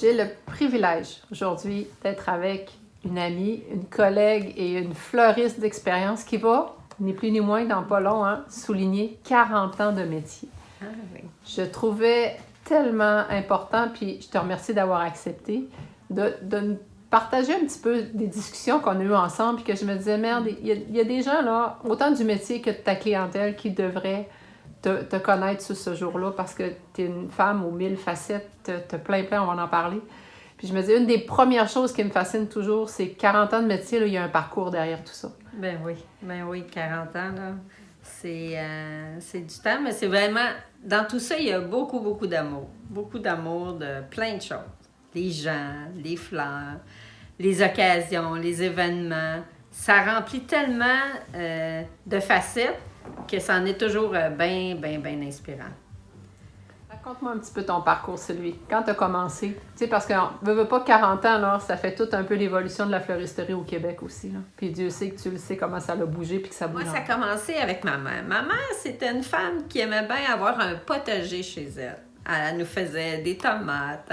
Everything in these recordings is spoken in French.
J'ai le privilège aujourd'hui d'être avec une amie, une collègue et une fleuriste d'expérience qui va, ni plus ni moins, dans pas long, souligner 40 ans de métier. Ah oui. Je trouvais tellement important, puis je te remercie d'avoir accepté, de partager un petit peu des discussions qu'on a eues ensemble, puis que je me disais, merde, il y a des gens, là, autant du métier que de ta clientèle, qui devraient te connaître sur ce jour-là, parce que tu es une femme aux 1000 facettes, t'as plein, on va en parler. Puis je me dis, une des premières choses qui me fascine toujours, c'est 40 ans de métier, là, il y a un parcours derrière tout ça. Ben oui, 40 ans, là, c'est du temps, mais c'est vraiment, dans tout ça, il y a beaucoup, beaucoup d'amour. Beaucoup d'amour de plein de choses. Les gens, les fleurs, les occasions, les événements. Ça remplit tellement de facettes que ça en est toujours bien inspirant. Raconte-moi un petit peu ton parcours, celui. Quand tu as commencé? Tu sais, parce que, veux pas 40 ans, là, ça fait tout un peu l'évolution de la fleuristerie au Québec aussi. Là. Puis Dieu sait que tu le sais comment ça a bougé puis que ça bouge. Moi, ça a commencé avec ma mère. Ma mère, c'était une femme qui aimait bien avoir un potager chez elle. Elle nous faisait des tomates.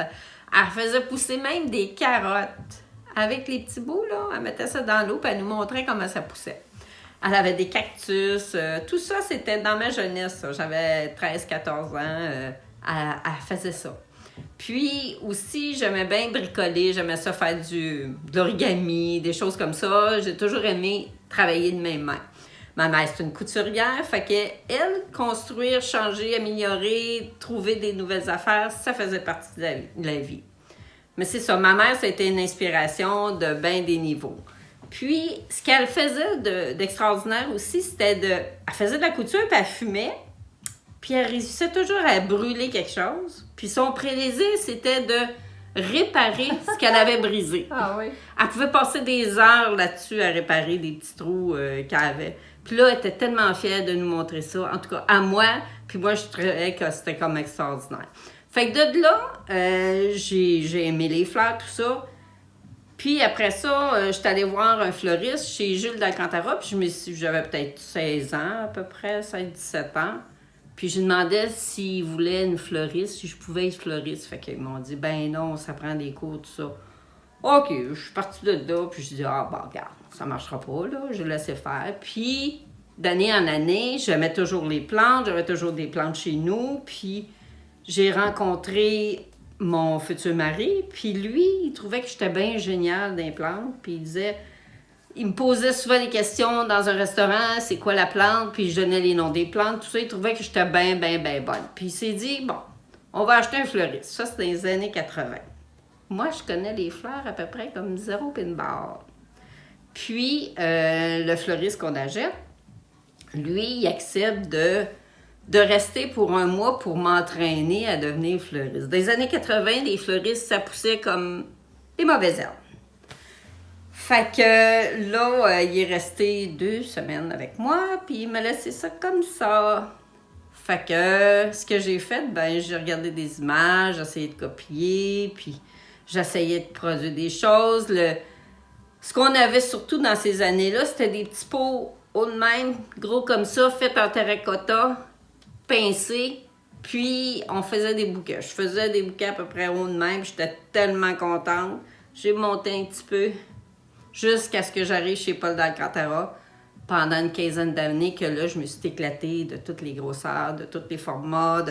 Elle faisait pousser même des carottes. Avec les petits bouts, là, elle mettait ça dans l'eau puis elle nous montrait comment ça poussait. Elle avait des cactus. Tout ça, c'était dans ma jeunesse. Ça. J'avais 13-14 ans. Elle faisait ça. Puis aussi, j'aimais bien bricoler, j'aimais ça faire de l'origami, des choses comme ça. J'ai toujours aimé travailler de mes mains. Ma mère, c'est une couturière, fait qu'elle, construire, changer, améliorer, trouver des nouvelles affaires, ça faisait partie de la vie. Mais c'est ça, ma mère, ça a été une inspiration de bien des niveaux. Puis, ce qu'elle faisait d'extraordinaire aussi, c'était elle faisait de la couture, puis elle fumait. Puis elle réussissait toujours à brûler quelque chose. Puis son plaisir, c'était de réparer ce qu'elle avait brisé. Ah oui? Elle pouvait passer des heures là-dessus à réparer des petits trous qu'elle avait. Puis là, elle était tellement fière de nous montrer ça. En tout cas, à moi. Puis moi, je trouvais que c'était comme extraordinaire. Fait que de là, j'ai aimé les fleurs, tout ça. Puis après ça, j'étais allée voir un fleuriste chez Jules d'Alcantara. Puis j'avais peut-être 16 ans à peu près, 16-17 ans. Puis je demandais s'ils voulaient une fleuriste, si je pouvais être fleuriste. Fait qu'ils m'ont dit, ben non, ça prend des cours, tout ça. OK, je suis partie de là, puis je dis, regarde, ça marchera pas, là, je laissais faire. Puis, d'année en année, j'aimais toujours les plantes, j'avais toujours des plantes chez nous, puis j'ai rencontré mon futur mari, puis lui, il trouvait que j'étais bien géniale dans les plantes, puis il me posait souvent des questions dans un restaurant, c'est quoi la plante, puis je donnais les noms des plantes, tout ça. Il trouvait que j'étais bien bonne. Puis il s'est dit, bon, on va acheter un fleuriste. Ça, c'est dans les années 80. Moi, je connais les fleurs à peu près comme 0 pin barre. Puis, le fleuriste qu'on achète, lui, il accepte de rester pour un mois pour m'entraîner à devenir fleuriste. Dans les années 80, les fleuristes, ça poussait comme des mauvaises herbes. Fait que là, il est resté 2 semaines avec moi, puis il m'a laissé ça comme ça. Fait que ce que j'ai fait, j'ai regardé des images, j'essayais de copier, puis j'essayais de produire des choses. Ce qu'on avait surtout dans ces années-là, c'était des petits pots hauts de même, gros comme ça, faits en terracotta, pincés, puis on faisait des bouquets. Je faisais des bouquets à peu près hauts de même, j'étais tellement contente. J'ai monté un petit peu. Jusqu'à ce que j'arrive chez Paul d'Alcantara pendant une quinzaine d'années que là, je me suis éclatée de toutes les grosseurs, de tous les formats,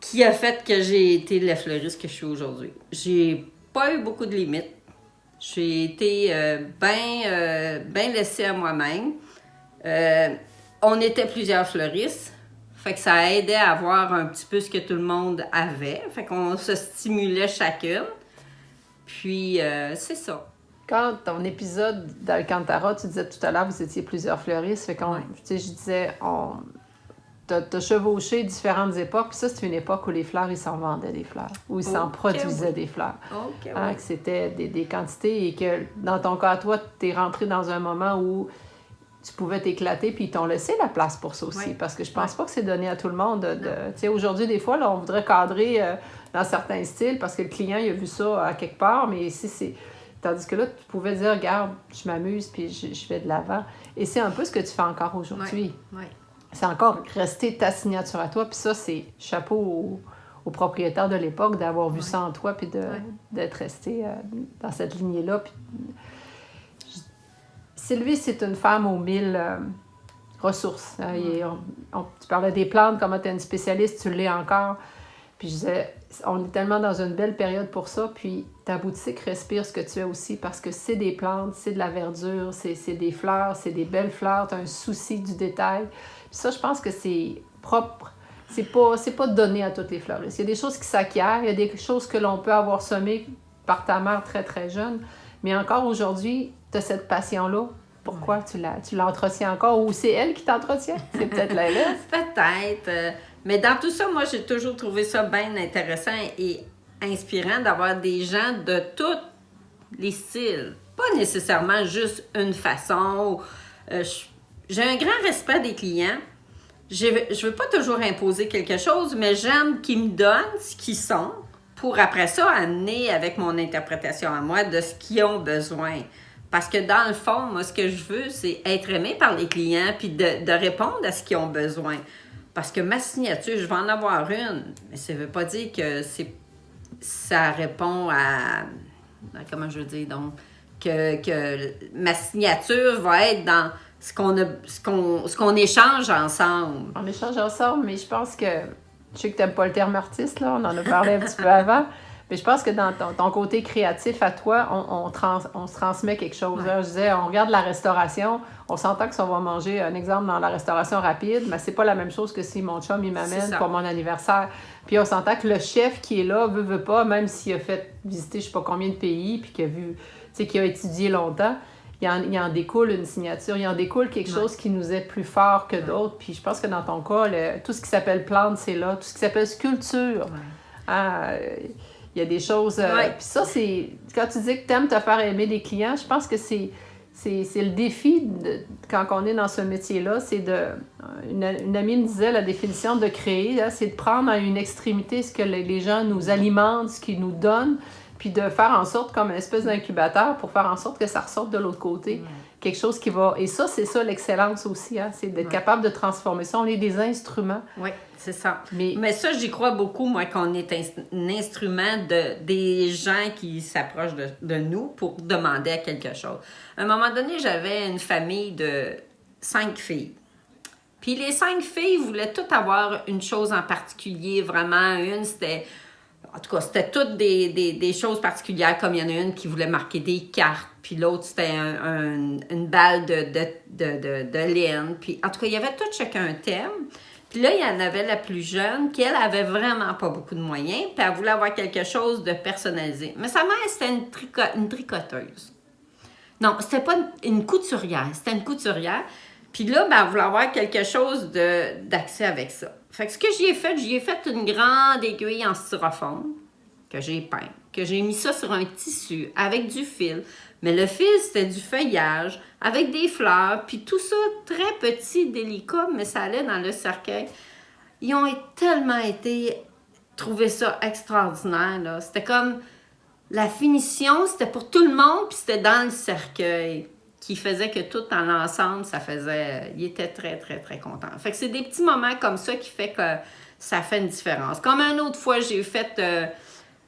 qui a fait que j'ai été la fleuriste que je suis aujourd'hui. J'ai pas eu beaucoup de limites. J'ai été bien laissée à moi-même. On était plusieurs fleuristes. Fait que ça aidait à avoir un petit peu ce que tout le monde avait. Fait qu'on se stimulait chacune. Puis, c'est ça. Quand ton épisode d'Alcantara, tu disais tout à l'heure, vous étiez plusieurs fleuristes. Fait qu'on, tu sais, je disais, t'as chevauché différentes époques. Puis ça, c'est une époque où les fleurs, ils s'en vendaient des fleurs. Où ils s'en produisaient des fleurs. Que c'était des quantités. Et que, dans ton cas, toi, t'es rentré dans un moment où tu pouvais t'éclater, puis ils t'ont laissé la place pour ça aussi. Parce que je pense pas que c'est donné à tout le monde. Tu sais, aujourd'hui, des fois, là, on voudrait cadrer dans certains styles parce que le client, il a vu ça à quelque part, mais ici, c'est... Tandis que là, tu pouvais dire, regarde, je m'amuse, puis je vais de l'avant. Et c'est un peu ce que tu fais encore aujourd'hui. Oui. C'est encore rester ta signature à toi, puis ça, c'est chapeau au propriétaire de l'époque d'avoir vu Ouais. ça en toi puis d'être resté dans cette lignée-là. Puis, Sylvie, c'est une femme aux 1000 ressources. Tu parlais des plantes, comment tu es une spécialiste, tu l'es encore. Puis je disais, on est tellement dans une belle période pour ça. Puis ta boutique respire ce que tu es aussi parce que c'est des plantes, c'est de la verdure, c'est des fleurs, c'est des belles fleurs, tu as un souci du détail. Puis ça, je pense que c'est propre. C'est pas donné à toutes les fleuristes. Il y a des choses qui s'acquièrent, il y a des choses que l'on peut avoir semées par ta mère très, très jeune. Mais encore aujourd'hui, tu as cette passion-là. Pourquoi tu l'entretiens encore? Ou c'est elle qui t'entretient? C'est peut-être l'inverse. Peut-être. Mais dans tout ça, moi, j'ai toujours trouvé ça bien intéressant et inspirant d'avoir des gens de tous les styles. Pas nécessairement juste une façon. J'ai un grand respect des clients. Je veux pas toujours imposer quelque chose, mais j'aime qu'ils me donnent ce qu'ils sont pour après ça amener avec mon interprétation à moi de ce qu'ils ont besoin. Parce que dans le fond, moi, ce que je veux, c'est être aimé par les clients puis de répondre à ce qu'ils ont besoin. Parce que ma signature, je vais en avoir une, mais ça ne veut pas dire que ça répond à... Comment je veux dire? Donc, que ma signature va être dans ce qu'on échange ensemble. On échange ensemble, mais je pense que... Je sais que tu n'aimes pas le terme artiste, là, on en a parlé un petit peu avant. Mais je pense que dans ton côté créatif à toi, on se transmet quelque chose. Ouais. Là, je disais, on regarde la restauration, on s'entend que si on va manger, un exemple, dans la restauration rapide, mais c'est pas la même chose que si mon chum, il m'amène pour mon anniversaire. Puis on s'entend que le chef qui est là, veut pas, même s'il a fait visiter je sais pas combien de pays, puis qu'il a vu, tu sais, qu'il a étudié longtemps, il en découle une signature, il en découle quelque chose qui nous est plus fort que d'autres. Puis je pense que dans ton cas, tout ce qui s'appelle plante, c'est là. Tout ce qui s'appelle sculpture. Il y a des choses... Puis ça, c'est... Quand tu dis que tu aimes te faire aimer des clients, je pense que c'est le défi quand on est dans ce métier-là. C'est une amie me disait, la définition de créer, là, c'est de prendre à une extrémité ce que les gens nous alimentent, ce qu'ils nous donnent, puis de faire en sorte, comme une espèce d'incubateur, pour faire en sorte que ça ressorte de l'autre côté. Quelque chose qui va... Et ça, c'est ça l'excellence aussi, hein? C'est d'être capable de transformer ça. On est des instruments. Oui, c'est ça. Mais ça, j'y crois beaucoup, moi, qu'on est un instrument des gens qui s'approchent de nous pour demander à quelque chose. À un moment donné, j'avais une famille de 5 filles. Puis les 5 filles voulaient toutes avoir une chose en particulier, vraiment. Une, c'était... En tout cas, c'était toutes des choses particulières, comme il y en a une qui voulait marquer des cartes, puis l'autre, c'était une balle de laine. Puis, en tout cas, il y avait tout chacun un thème. Puis là, il y en avait la plus jeune, qui, elle, avait vraiment pas beaucoup de moyens, puis elle voulait avoir quelque chose de personnalisé. Mais sa mère, c'était une tricoteuse. Non, c'était pas une couturière, c'était une couturière. Puis là, ben, elle voulait avoir quelque chose d'accès avec ça. Fait que ce que j'y ai fait une grande aiguille en styrofoam que j'ai peint, que j'ai mis ça sur un tissu avec du fil. Mais le fil, c'était du feuillage avec des fleurs, puis tout ça très petit, délicat, mais ça allait dans le cercueil. Ils ont tellement trouvé ça extraordinaire, là. C'était comme la finition, c'était pour tout le monde, puis c'était dans le cercueil, qui faisait que tout en l'ensemble, ça faisait... Il était très, très, très content. Fait que c'est des petits moments comme ça qui fait que ça fait une différence. Comme une autre fois, j'ai fait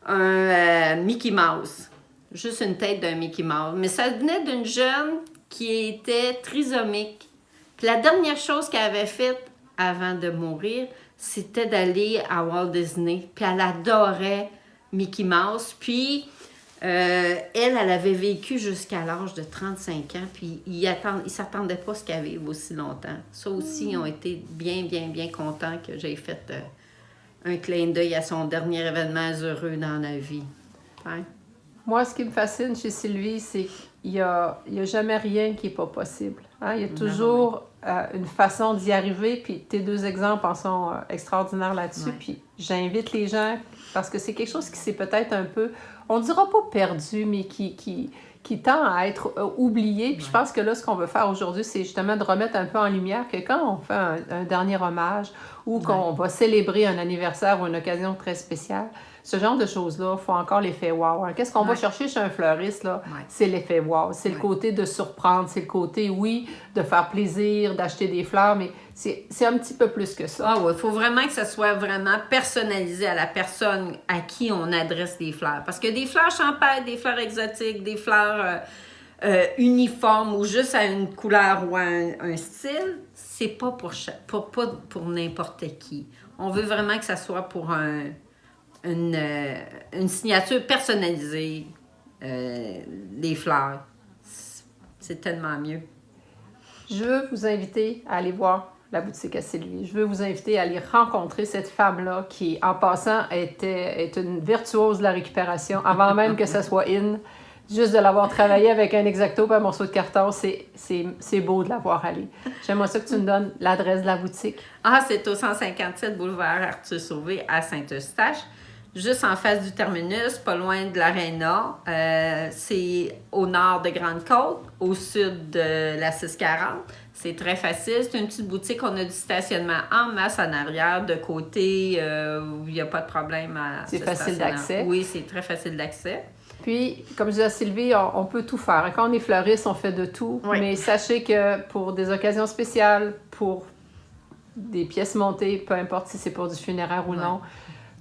un Mickey Mouse. Juste une tête d'un Mickey Mouse. Mais ça venait d'une jeune qui était trisomique. Puis la dernière chose qu'elle avait faite avant de mourir, c'était d'aller à Walt Disney. Puis elle adorait Mickey Mouse. Puis... elle avait vécu jusqu'à l'âge de 35 ans, puis ils ne s'attendaient pas à ce qu'elle vive aussi longtemps. Ça aussi, ils ont été bien, bien, bien contents que j'ai fait un clin d'œil à son dernier événement heureux dans la vie. Hein? Moi, ce qui me fascine chez Sylvie, c'est qu'il n'y a jamais rien qui n'est pas possible. Hein? Il y a toujours une façon d'y arriver, puis tes 2 exemples en sont extraordinaires là-dessus. Puis j'invite les gens, parce que c'est quelque chose qui s'est peut-être un peu... On ne dira pas perdu, mais qui tend à être oublié. Puis je pense que là, ce qu'on veut faire aujourd'hui, c'est justement de remettre un peu en lumière que quand on fait un dernier hommage ou qu'on va célébrer un anniversaire ou une occasion très spéciale, Ce genre de choses-là font encore l'effet wow. Hein. Qu'est-ce qu'on va chercher chez un fleuriste, là? C'est l'effet wow. C'est le côté de surprendre, c'est le côté, oui, de faire plaisir, d'acheter des fleurs, mais c'est un petit peu plus que ça. Ah oui, il faut vraiment que ça soit vraiment personnalisé à la personne à qui on adresse des fleurs. Parce que des fleurs champêtres, des fleurs exotiques, des fleurs uniformes ou juste à une couleur ou un style, c'est pas pour n'importe qui. On veut vraiment que ça soit pour une signature personnalisée des fleurs. C'est tellement mieux. Je veux vous inviter à aller voir la boutique à Sylvie. Je veux vous inviter à aller rencontrer cette femme-là qui, en passant, est une virtuose de la récupération, avant même que ça soit in. Juste de l'avoir travaillé avec un Exacto et un morceau de carton, c'est beau de l'avoir allé. J'aimerais ça que tu me donnes l'adresse de la boutique. Ah, c'est au 157 boulevard Arthur-Sauvé à Saint-Eustache, juste en face du terminus, pas loin de l'Aréna. C'est au nord de Grande-Côte, au sud de la 640. C'est très facile. C'est une petite boutique. On a du stationnement en masse en arrière, de côté, où il n'y a pas de problème à C'est facile d'accès. Oui, c'est très facile d'accès. Puis, comme je disais à Sylvie, on peut tout faire. Quand on est fleuriste, on fait de tout. Oui. Mais sachez que pour des occasions spéciales, pour des pièces montées, peu importe si c'est pour du funéraire ou non,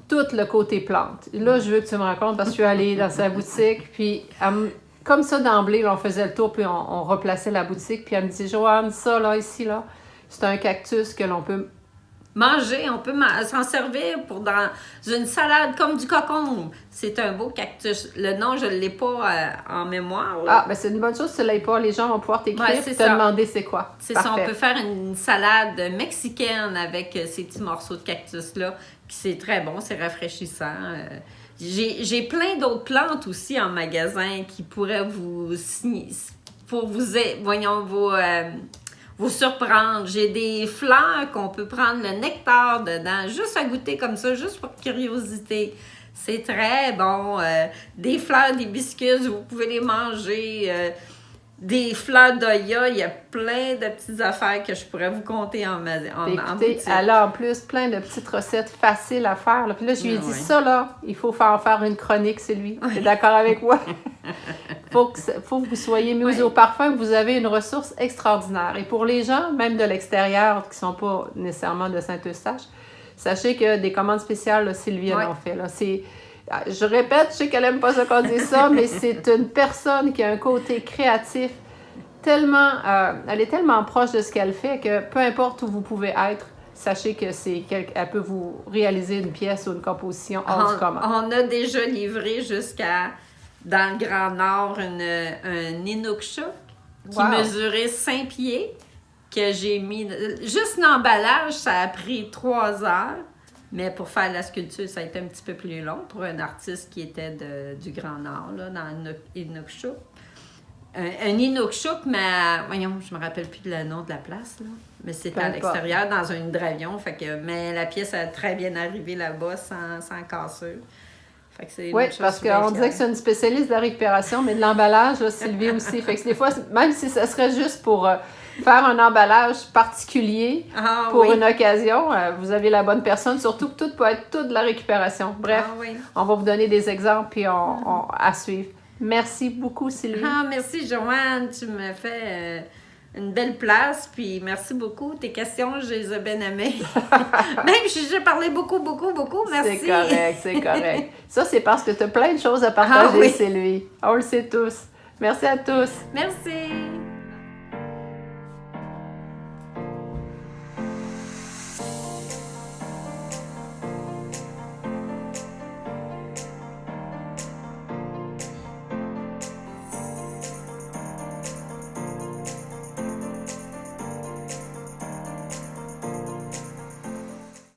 tout le côté plante. Là, je veux que tu me racontes parce que je suis allée dans sa boutique, puis comme ça, d'emblée, là, on faisait le tour, puis on replaçait la boutique, puis elle me dit « Joanne, ça, là, ici, là, c'est un cactus que l'on peut... » manger, on peut s'en servir dans une salade comme du cocombe. C'est un beau cactus. Le nom, je ne l'ai pas en mémoire. Là. Ah, ben c'est une bonne chose, tu ne l'as pas. Les gens vont pouvoir t'écrire et te demander c'est quoi. C'est ça, on peut faire une salade mexicaine avec ces petits morceaux de cactus-là. C'est très bon, c'est rafraîchissant. J'ai plein d'autres plantes aussi en magasin qui pourraient vous surprendre. J'ai des fleurs qu'on peut prendre le nectar dedans, juste à goûter comme ça, juste pour curiosité. C'est très bon. Des fleurs d'hibiscus, vous pouvez les manger. Des fleurs d'Oya, il y a plein de petites affaires que je pourrais vous conter en boutique. Elle a en plus plein de petites recettes faciles à faire. Là. Puis là, je lui ai dit, ça là, il faut en faire une chronique, c'est lui. Tu es d'accord avec moi? Faut que vous soyez mis au parfum, que vous avez une ressource extraordinaire. Et pour les gens, même de l'extérieur, qui ne sont pas nécessairement de Saint-Eustache, sachez que des commandes spéciales, là, Sylvie en fait. Là, je répète, je sais qu'elle n'aime pas ça qu'on dit ça, mais c'est une personne qui a un côté créatif tellement... elle est tellement proche de ce qu'elle fait que peu importe où vous pouvez être, sachez qu'elle peut vous réaliser une pièce ou une composition hors du commun. On a déjà livré dans le Grand Nord, un Inukshuk qui mesurait 5 pieds, que j'ai mis... Juste l'emballage, ça a pris 3 heures. Mais pour faire la sculpture, ça a été un petit peu plus long pour un artiste qui était du Grand Nord, là, dans Inukshuk. Un Inukshuk, mais voyons, je me rappelle plus le nom de la place, là. Mais c'était à l'extérieur, dans un hydravion. Mais la pièce a très bien arrivé là-bas sans cassure. Oui, parce qu'on disait que c'est une spécialiste de la récupération, mais de l'emballage, là, Sylvie aussi. Fait que des fois, même si ça serait juste pour faire un emballage particulier pour une occasion, vous avez la bonne personne. Surtout que tout peut être de la récupération. Bref, on va vous donner des exemples puis à suivre. Merci beaucoup, Sylvie. Merci, Joanne. Tu me fais une belle place. Puis merci beaucoup. Tes questions, je les ai bien aimées. Même si j'ai parlé beaucoup, merci. C'est correct. Ça, c'est parce que tu as plein de choses à partager, Sylvie. On le sait tous. Merci à tous. Merci.